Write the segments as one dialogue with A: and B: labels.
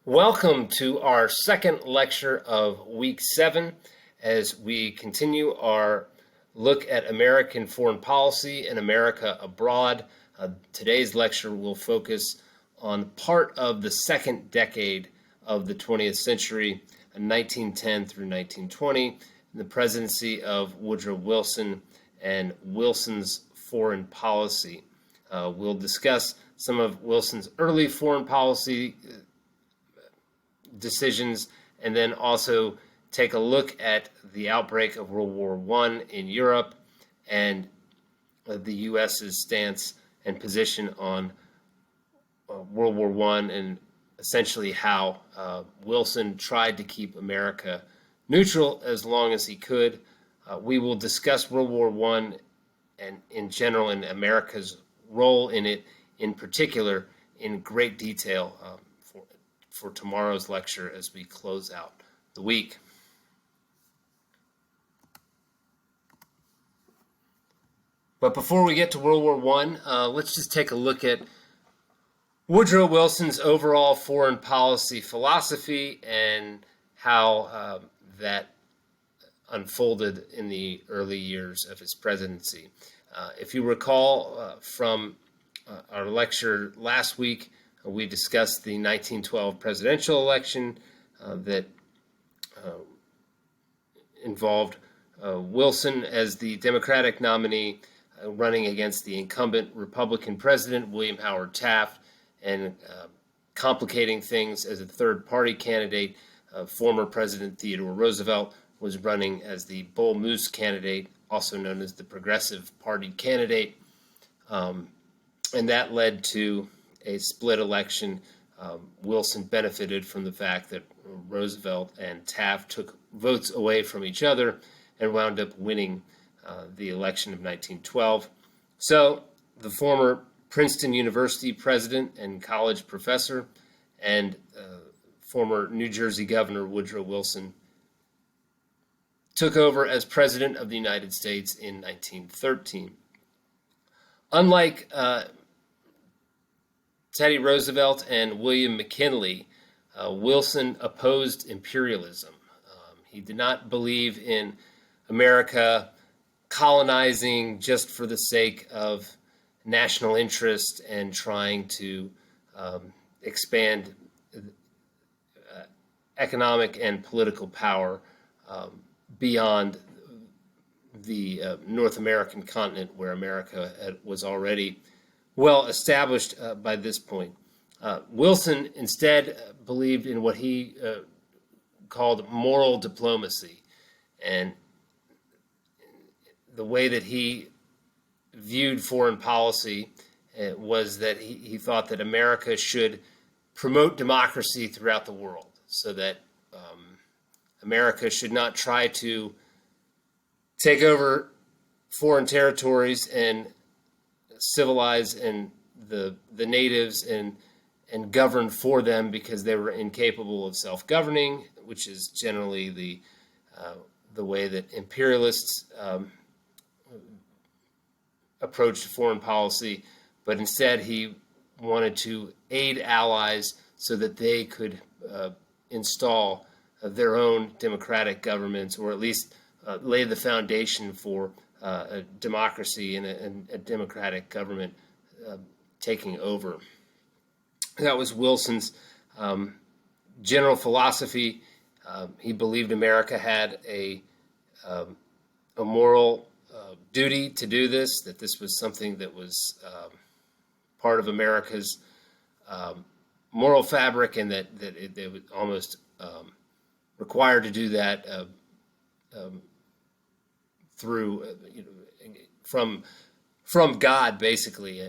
A: Welcome to our second lecture of week 7 as we continue our look at American foreign policy and America abroad. Today's lecture will focus on part of the second decade of the 20th century, 1910 through 1920, the presidency of Woodrow Wilson and Wilson's foreign policy. We'll discuss some of Wilson's early foreign policy decisions, and then also take a look at the outbreak of World War I in Europe and the U.S.'s stance and position on World War I, and essentially how Wilson tried to keep America neutral as long as he could. We will discuss World War I and in general and America's role in it in particular in great detail for tomorrow's lecture as we close out the week. But before we get to World War I, let's just take a look at Woodrow Wilson's overall foreign policy philosophy and how that unfolded in the early years of his presidency. If you recall from our lecture last week, we discussed the 1912 presidential election that involved Wilson as the Democratic nominee running against the incumbent Republican president, William Howard Taft, and complicating things as a third-party candidate. Former President Theodore Roosevelt was running as the Bull Moose candidate, also known as the Progressive Party candidate, and that led to a split election. Wilson benefited from the fact that Roosevelt and Taft took votes away from each other and wound up winning the election of 1912. So the former Princeton University president and college professor and former New Jersey Governor Woodrow Wilson took over as President of the United States in 1913. Unlike Teddy Roosevelt and William McKinley, Wilson opposed imperialism. He did not believe in America colonizing just for the sake of national interest and trying to expand economic and political power beyond the North American continent, where America was already well established by this point. Wilson instead believed in what he called moral diplomacy, and the way that he viewed foreign policy was that he thought that America should promote democracy throughout the world, so that America should not try to take over foreign territories and civilize and the natives and govern for them because they were incapable of self-governing, which is generally the way that imperialists approached foreign policy. But instead he wanted to aid allies so that they could install their own democratic governments, or at least lay the foundation for a democracy and a democratic government taking over. That was Wilson's general philosophy. He believed America had a moral duty to do this, that this was something that was part of America's moral fabric, and that it was almost required to do that through, from God, basically.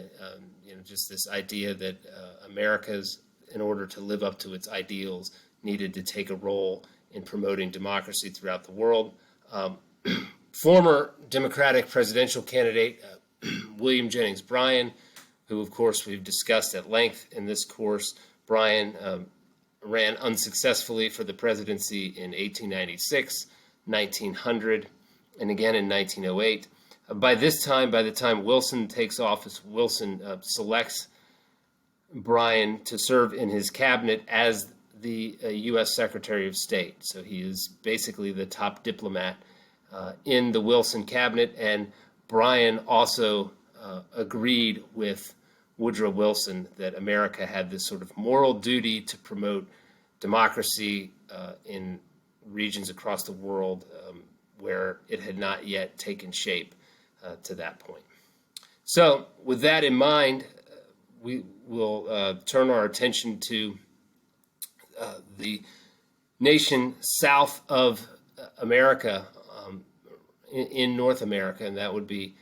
A: Just this idea that America's, in order to live up to its ideals, needed to take a role in promoting democracy throughout the world. Former Democratic presidential candidate William Jennings Bryan, who of course we've discussed at length in this course, Bryan ran unsuccessfully for the presidency in 1896, 1900, and again in 1908. By the time Wilson takes office, Wilson selects Bryan to serve in his cabinet as the U.S. Secretary of State. So he is basically the top diplomat in the Wilson cabinet. And Bryan also agreed with Woodrow Wilson that America had this sort of moral duty to promote democracy in regions across the world where it had not yet taken shape to that point. So with that in mind, we will turn our attention to the nation south of America, in North America, and that would be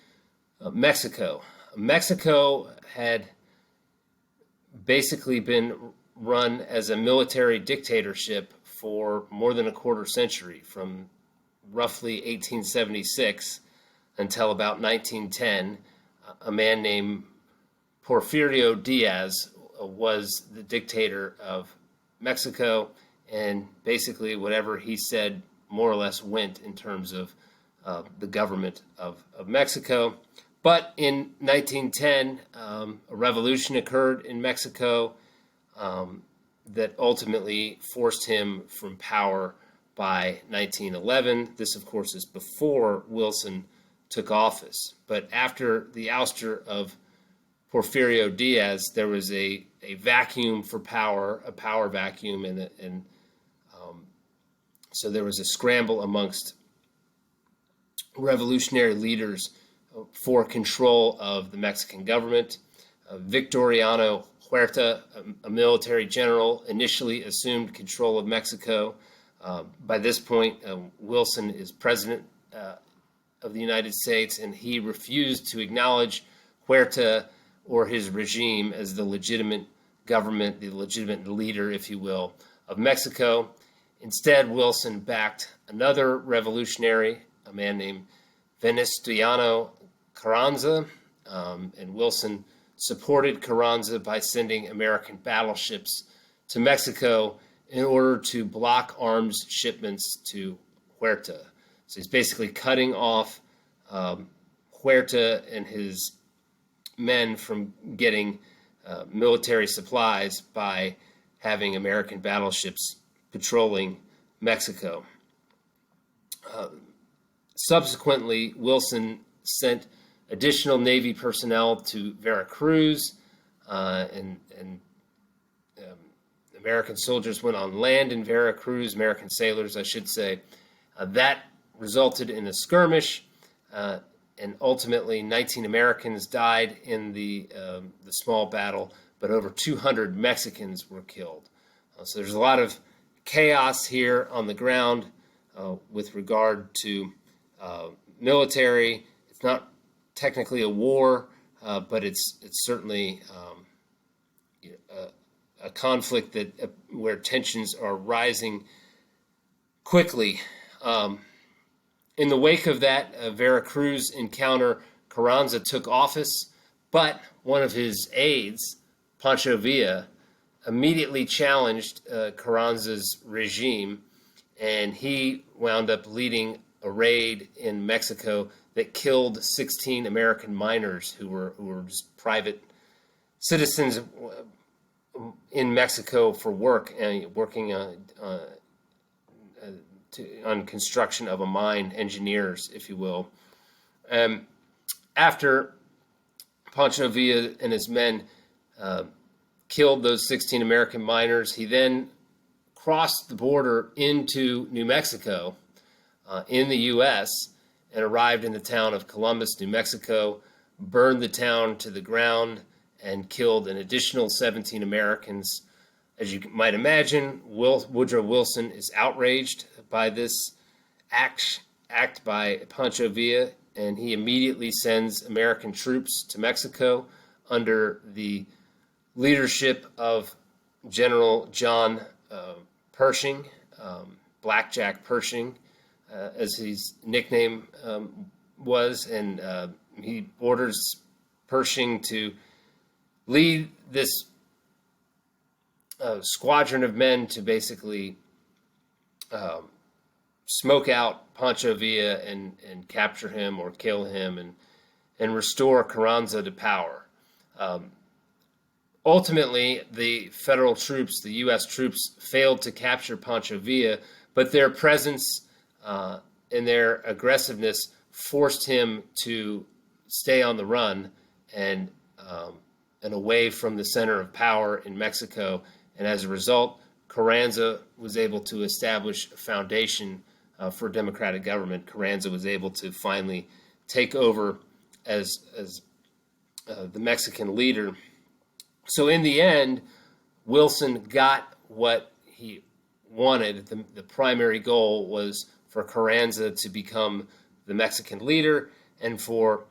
A: Mexico. Mexico had basically been run as a military dictatorship for more than a quarter century, from roughly 1876 until about 1910. A man named Porfirio Diaz was the dictator of Mexico, and basically whatever he said more or less went in terms of the government of Mexico. But in 1910, a revolution occurred in Mexico that ultimately forced him from power by 1911. This, of course, is before Wilson took office. But after the ouster of Porfirio Diaz, there was a vacuum for power, a power vacuum, and so there was a scramble amongst revolutionary leaders for control of the Mexican government. Victoriano Huerta, a military general, initially assumed control of Mexico. By this point, Wilson is president of the United States, and he refused to acknowledge Huerta or his regime as the legitimate government, the legitimate leader, if you will, of Mexico. Instead, Wilson backed another revolutionary, a man named Venustiano Carranza, and Wilson supported Carranza by sending American battleships to Mexico in order to block arms shipments to Huerta. So he's basically cutting off Huerta and his men from getting military supplies by having American battleships patrolling Mexico. Subsequently, Wilson sent additional Navy personnel to Veracruz, and American soldiers went on land in Veracruz, American sailors, I should say. That resulted in a skirmish, and ultimately 19 Americans died in the small battle, but over 200 Mexicans were killed. So there's a lot of chaos here on the ground with regard to military. It's not technically a war, but it's certainly a conflict that where tensions are rising quickly. In the wake of that Veracruz encounter, Carranza took office, but one of his aides, Pancho Villa, immediately challenged Carranza's regime, and he wound up leading a raid in Mexico that killed 16 American miners who were just private citizens in Mexico for work and working on construction of a mine, engineers, if you will. After Pancho Villa and his men killed those 16 American miners, he then crossed the border into New Mexico in the U.S. and arrived in the town of Columbus, New Mexico, burned the town to the ground, and killed an additional 17 Americans. As you might imagine, Woodrow Wilson is outraged by this act by Pancho Villa, and he immediately sends American troops to Mexico under the leadership of General John Pershing, Blackjack Pershing, as his nickname was, and he orders Pershing to lead this squadron of men to basically smoke out Pancho Villa and capture him or kill him and restore Carranza to power. Ultimately, the federal troops, the U.S. troops, failed to capture Pancho Villa, but their presence and their aggressiveness forced him to stay on the run and away from the center of power in Mexico. And as a result, Carranza was able to establish a foundation for democratic government. Carranza was able to finally take over as the Mexican leader. So in the end, Wilson got what he wanted. The primary goal was for Carranza to become the Mexican leader and for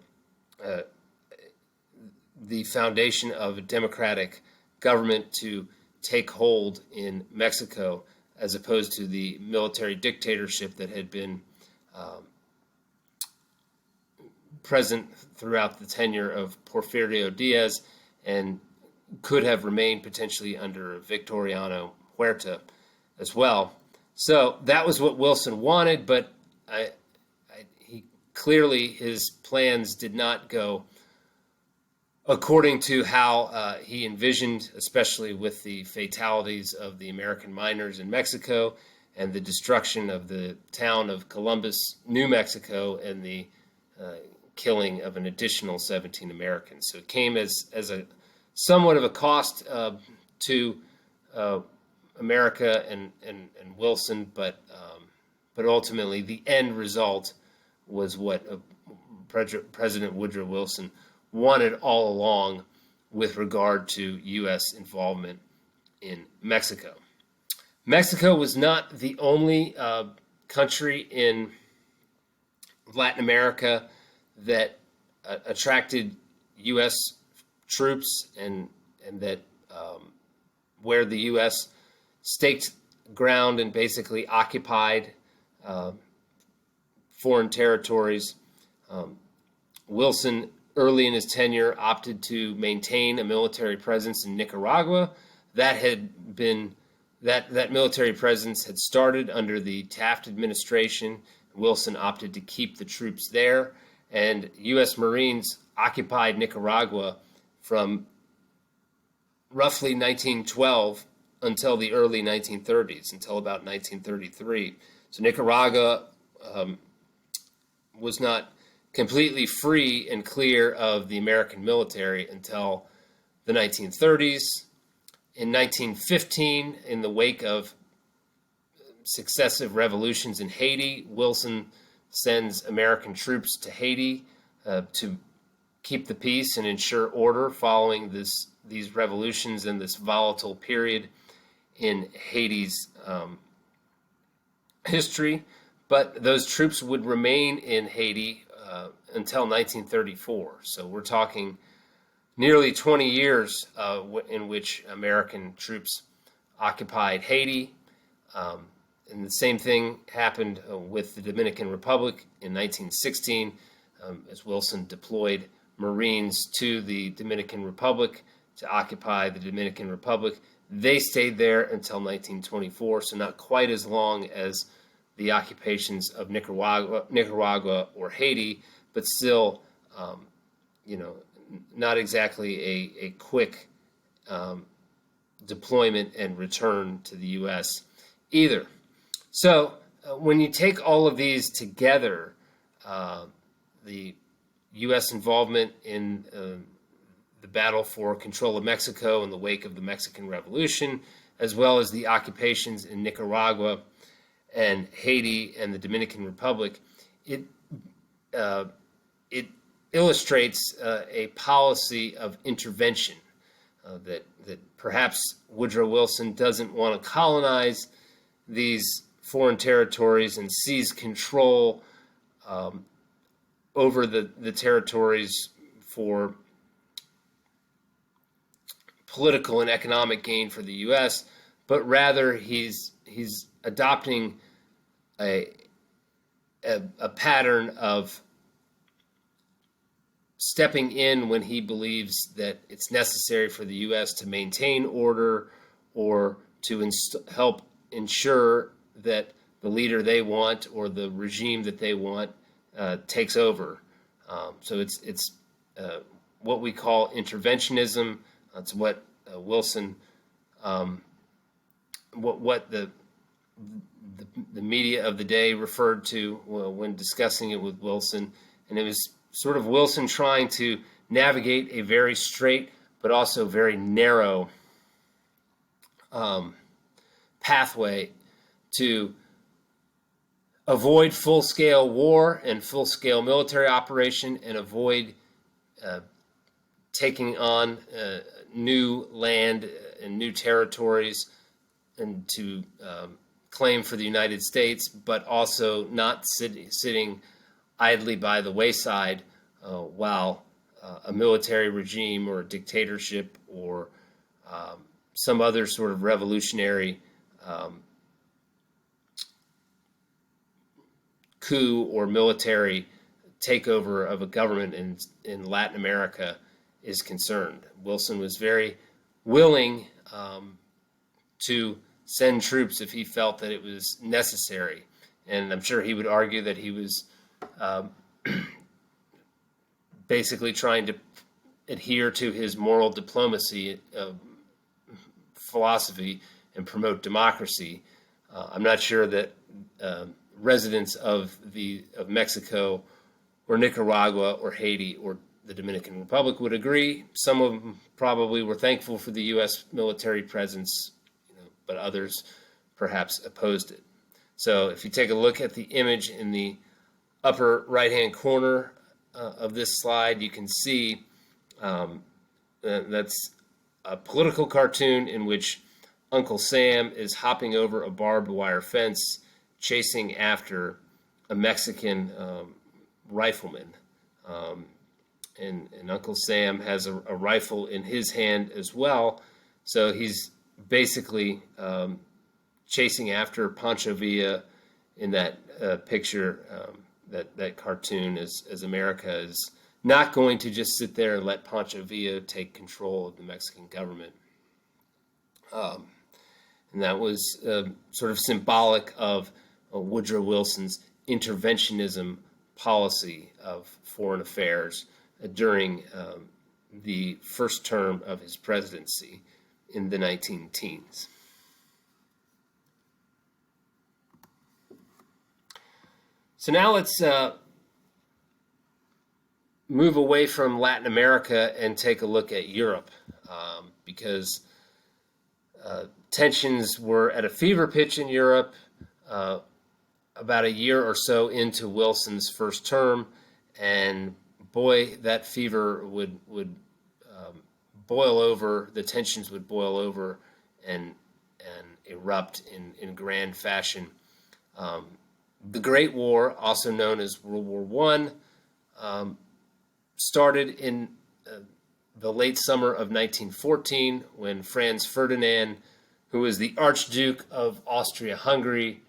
A: the foundation of a democratic government to take hold in Mexico, as opposed to the military dictatorship that had been present throughout the tenure of Porfirio Diaz and could have remained potentially under Victoriano Huerta as well. So that was what Wilson wanted, but he clearly, his plans did not go according to how he envisioned, especially with the fatalities of the American miners in Mexico and the destruction of the town of Columbus, New Mexico, and the killing of an additional 17 Americans. So it came as a somewhat of a cost to America and Wilson, but ultimately the end result was what President Woodrow Wilson wanted all along with regard to U.S. involvement in Mexico. Mexico was not the only country in Latin America that attracted U.S. troops and that where the U.S. staked ground and basically occupied foreign territories. Wilson, early in his tenure, opted to maintain a military presence in Nicaragua. That military presence had started under the Taft administration. Wilson opted to keep the troops there, and U.S. Marines occupied Nicaragua from roughly 1912 until the early 1930s, until about 1933. So Nicaragua was not completely free and clear of the American military until the 1930s. In 1915, in the wake of successive revolutions in Haiti, Wilson sends American troops to Haiti to keep the peace and ensure order following these revolutions and this volatile period in Haiti's history. But those troops would remain in Haiti until 1934. So we're talking nearly 20 years in which American troops occupied Haiti. And the same thing happened with the Dominican Republic in 1916, as Wilson deployed Marines to the Dominican Republic to occupy the Dominican Republic. They stayed there until 1924, so not quite as long as the occupations of Nicaragua or Haiti, but still, not exactly a quick deployment and return to the U.S. either. So when you take all of these together, the U.S. involvement in the battle for control of Mexico in the wake of the Mexican Revolution, as well as the occupations in Nicaragua and Haiti and the Dominican Republic, it illustrates a policy of intervention that perhaps Woodrow Wilson doesn't want to colonize these foreign territories and seize control over the territories for political and economic gain for the U.S., but rather he's adopting a pattern of stepping in when he believes that it's necessary for the U.S. to maintain order or to help ensure that the leader they want or the regime that they want takes over. So it's what we call interventionism. It's what Wilson, what the media of the day referred to when discussing it with Wilson, and it was sort of Wilson trying to navigate a very straight but also very narrow pathway to avoid full-scale war and full-scale military operation and avoid taking on new land and new territories and to claim for the United States, but also not sitting idly by the wayside while a military regime or a dictatorship or some other sort of revolutionary coup or military takeover of a government in Latin America is concerned. Wilson was very willing to send troops if he felt that it was necessary. And I'm sure he would argue that he was basically trying to adhere to his moral diplomacy philosophy and promote democracy. I'm not sure that residents of Mexico or Nicaragua or Haiti or the Dominican Republic would agree. Some of them probably were thankful for the U.S. military presence, but others perhaps opposed it. So if you take a look at the image in the upper right-hand corner of this slide, you can see that's a political cartoon in which Uncle Sam is hopping over a barbed wire fence, chasing after a Mexican rifleman. And Uncle Sam has a rifle in his hand as well, so he's basically chasing after Pancho Villa in that picture, that cartoon, as America is not going to just sit there and let Pancho Villa take control of the Mexican government. And that was sort of symbolic of Woodrow Wilson's interventionism policy of foreign affairs during the first term of his presidency in the 19-teens. So now let's move away from Latin America and take a look at Europe, because tensions were at a fever pitch in Europe about a year or so into Wilson's first term, and boy, that fever would boil over. The tensions would boil over and erupt in grand fashion. The Great War, also known as World War I, started in the late summer of 1914 when Franz Ferdinand, who was the Archduke of Austria-Hungary,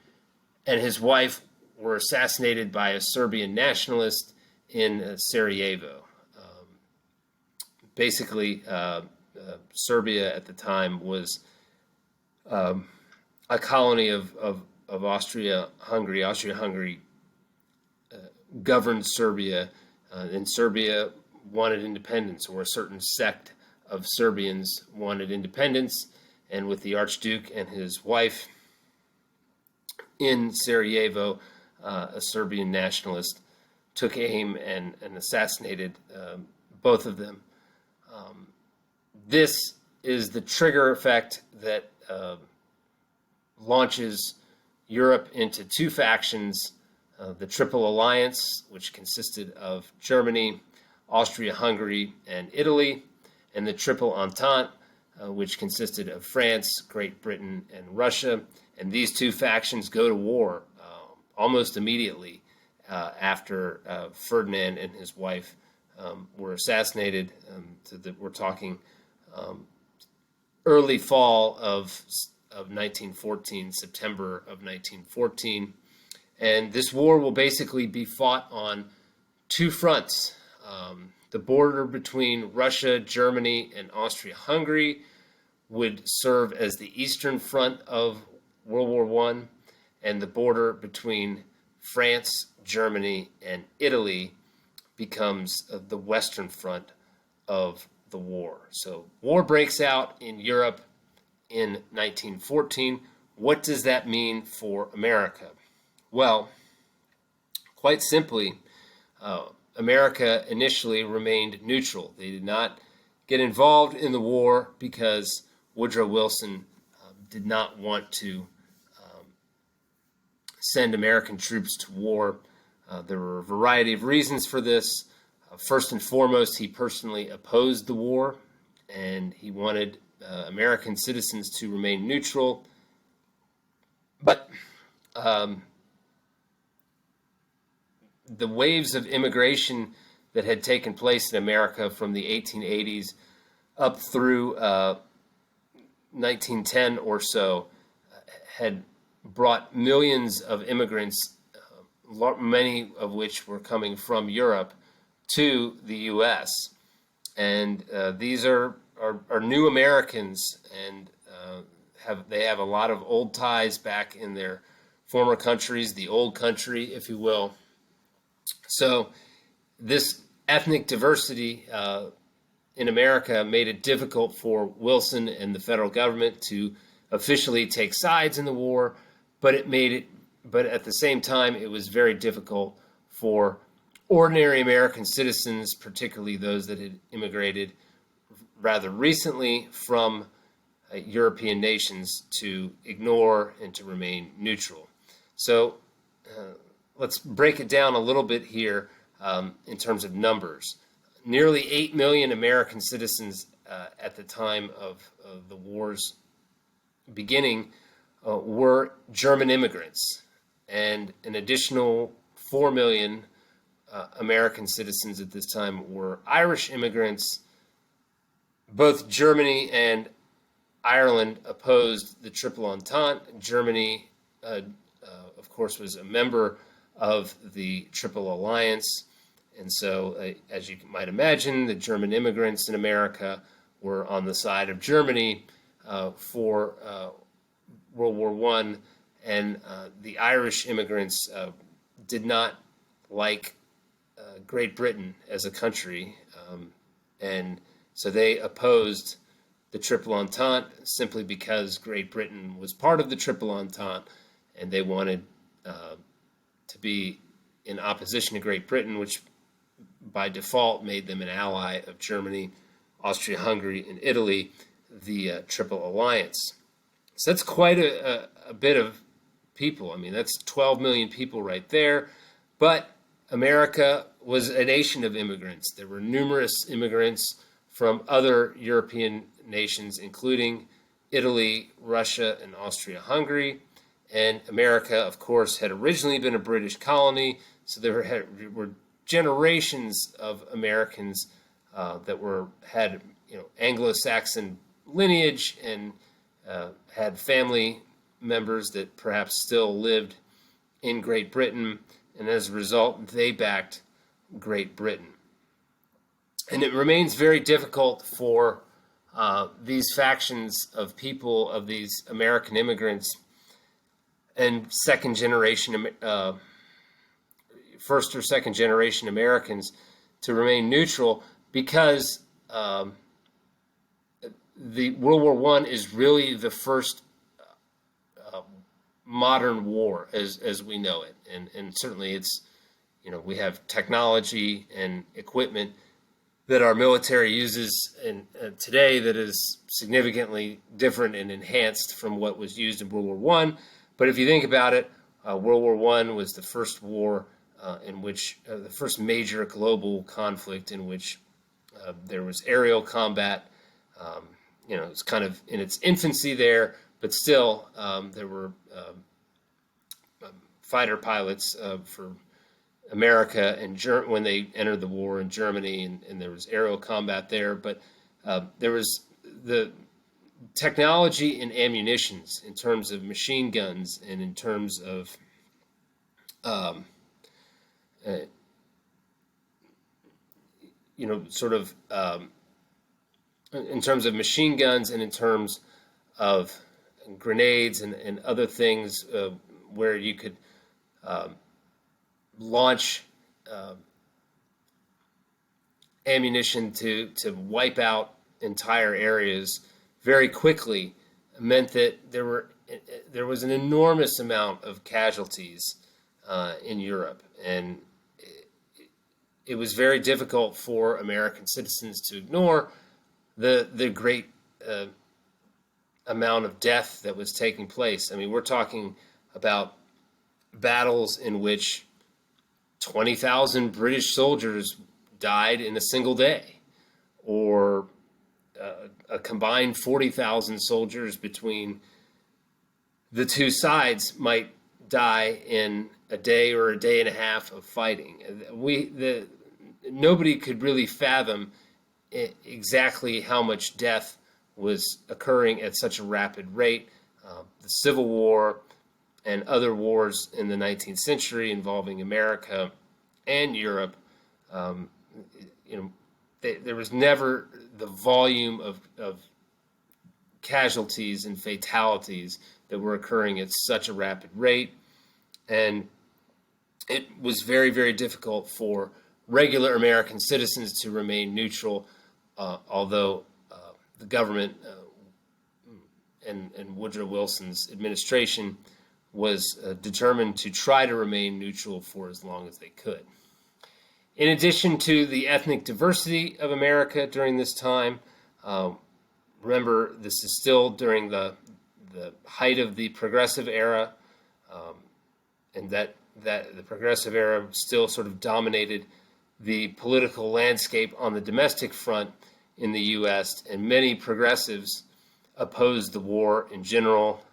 A: and his wife were assassinated by a Serbian nationalist in Sarajevo. Basically, Serbia at the time was a colony of Austria-Hungary. Austria-Hungary governed Serbia, and Serbia wanted independence, or a certain sect of Serbians wanted independence, and with the Archduke and his wife in Sarajevo, a Serbian nationalist took aim and assassinated both of them. This is the trigger effect that launches Europe into two factions, the Triple Alliance, which consisted of Germany, Austria-Hungary, and Italy, and the Triple Entente, which consisted of France, Great Britain, and Russia. And these two factions go to war almost immediately after Ferdinand and his wife were assassinated. We're talking early fall of 1914, September of 1914. And this war will basically be fought on two fronts. The border between Russia, Germany, and Austria-Hungary would serve as the eastern front of World War I, and the border between France, Germany, and Italy becomes the western front of the war. So war breaks out in Europe in 1914. What does that mean for America? Well, quite simply, America initially remained neutral. They did not get involved in the war because Woodrow Wilson did not want to send American troops to war. There were a variety of reasons for this. First and foremost, he personally opposed the war, and he wanted American citizens to remain neutral. But the waves of immigration that had taken place in America from the 1880s up through 1910 or so had brought millions of immigrants, many of which were coming from Europe, to the U.S. And these are new Americans, and they have a lot of old ties back in their former countries, the old country, if you will. So this ethnic diversity in America made it difficult for Wilson and the federal government to officially take sides in the war, but at the same time, it was very difficult for ordinary American citizens, particularly those that had immigrated rather recently from European nations, to ignore and to remain neutral. So let's break it down a little bit here in terms of numbers. Nearly 8 million American citizens at the time of the war's beginning were German immigrants, and an additional 4 million American citizens at this time were Irish immigrants. Both Germany and Ireland opposed the Triple Entente. Germany, of course, was a member of the Triple Alliance, and so, as you might imagine, the German immigrants in America were on the side of Germany for World War I, and the Irish immigrants did not like Great Britain as a country, and so they opposed the Triple Entente simply because Great Britain was part of the Triple Entente, and they wanted to be in opposition to Great Britain, which by default made them an ally of Germany, Austria-Hungary, and Italy, the Triple Alliance. So that's quite a bit of people. I mean, that's 12 million people right there. But America was a nation of immigrants. There were numerous immigrants from other European nations, including Italy, Russia, and Austria-Hungary. And America, of course, had originally been a British colony, so there were generations of Americans that had Anglo-Saxon lineage and had family members that perhaps still lived in Great Britain, and as a result, they backed Great Britain. And it remains very difficult for these factions of people, of these American immigrants and first or second generation Americans to remain neutral, because the World War I is really the first modern war as we know it, and certainly it's, we have technology and equipment that our military uses today that is significantly different and enhanced from what was used in World War I. But if you think about it, World War I was the first war in which the first major global conflict in which there was aerial combat. It's kind of in its infancy there, but still there were fighter pilots for America and when they entered the war in Germany, and there was aerial combat there. But there was the technology and ammunitions in terms of machine guns and in terms of in terms of machine guns and in terms of grenades and other things where you could launch ammunition to wipe out entire areas very quickly meant that there was an enormous amount of casualties in Europe, and it was very difficult for American citizens to ignore the great amount of death that was taking place. I mean, we're talking about battles in which 20,000 British soldiers died in a single day, or a combined 40,000 soldiers between the two sides might die in a day or a day and a half of fighting. Nobody could really fathom exactly how much death was occurring at such a rapid rate. The Civil War and other wars in the 19th century involving America and Europe, there was never the volume of casualties and fatalities that were occurring at such a rapid rate. And it was very, very difficult for regular American citizens to remain neutral, although the government and Woodrow Wilson's administration was determined to try to remain neutral for as long as they could. In addition to the ethnic diversity of America during this time, remember, this is still during the height of the Progressive Era, and that the Progressive Era still sort of dominated the political landscape on the domestic front in the U.S., and many progressives opposed the war in general.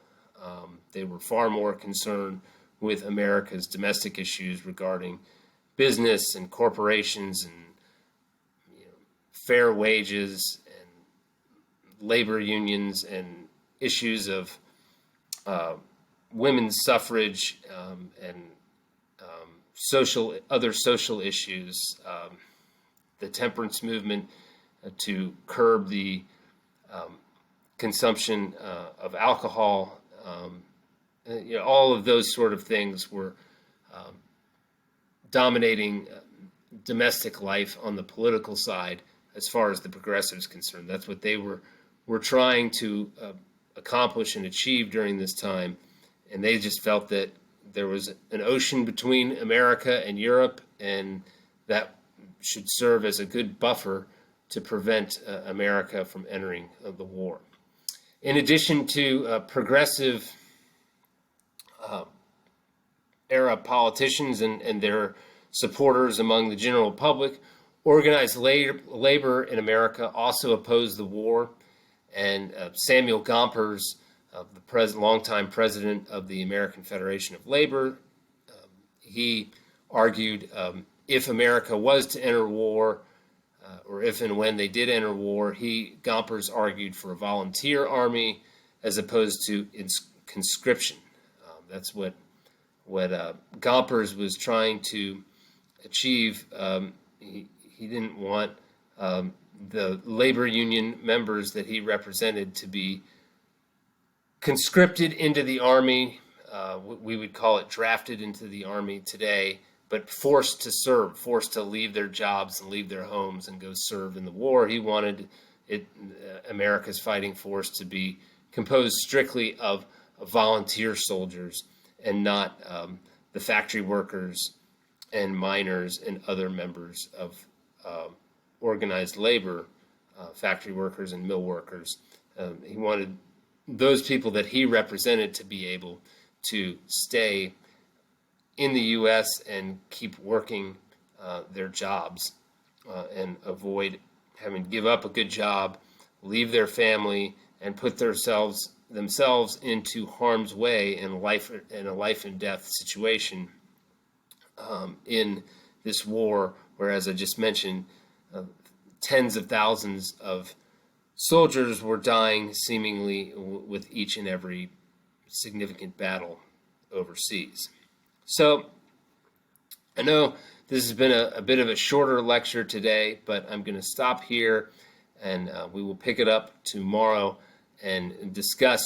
A: They were far more concerned with America's domestic issues regarding business and corporations and fair wages and labor unions and issues of women's suffrage and other social issues, the temperance movement to curb the consumption of alcohol. All of those sort of things were dominating domestic life on the political side as far as the progressives concerned. That's what they were trying to accomplish and achieve during this time, and they just felt that there was an ocean between America and Europe, and that should serve as a good buffer to prevent America from entering the war. In addition to progressive era politicians and their supporters among the general public, organized labor in America also opposed the war, and Samuel Gompers, the longtime president of the American Federation of Labor, he argued if America was to enter war, or if and when they did enter war, Gompers argued for a volunteer army as opposed to conscription. That's what Gompers was trying to achieve. He didn't want the labor union members that he represented to be conscripted into the army. We would call it drafted into the army today, but forced to serve, forced to leave their jobs and leave their homes and go serve in the war. He wanted America's fighting force to be composed strictly of volunteer soldiers and not the factory workers and miners and other members of organized labor, factory workers and mill workers. He wanted those people that he represented to be able to stay in the U.S. and keep working their jobs and avoid having to give up a good job, leave their family, and put themselves into harm's way in a life and death situation in this war, where, as I just mentioned, tens of thousands of soldiers were dying seemingly with each and every significant battle overseas. So I know this has been a bit of a shorter lecture today, but I'm going to stop here, and we will pick it up tomorrow and discuss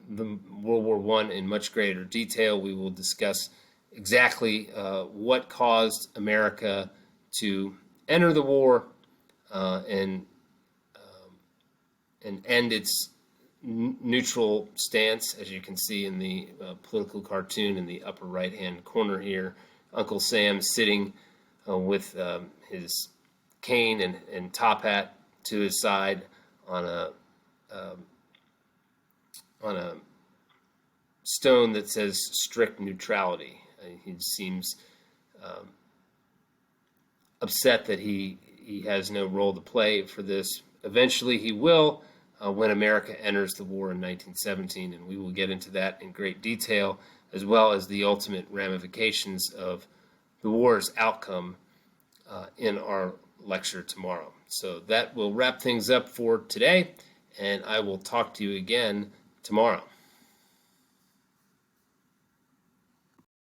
A: the World War I in much greater detail. We will discuss exactly what caused America to enter the war and end its neutral stance, as you can see in the political cartoon in the upper right-hand corner here. Uncle Sam sitting with his cane and top hat to his side on a stone that says strict neutrality. He seems upset that he has no role to play for this. Eventually he will when America enters the war in 1917, and we will get into that in great detail, as well as the ultimate ramifications of the war's outcome in our lecture tomorrow. So that will wrap things up for today, and I will talk to you again tomorrow.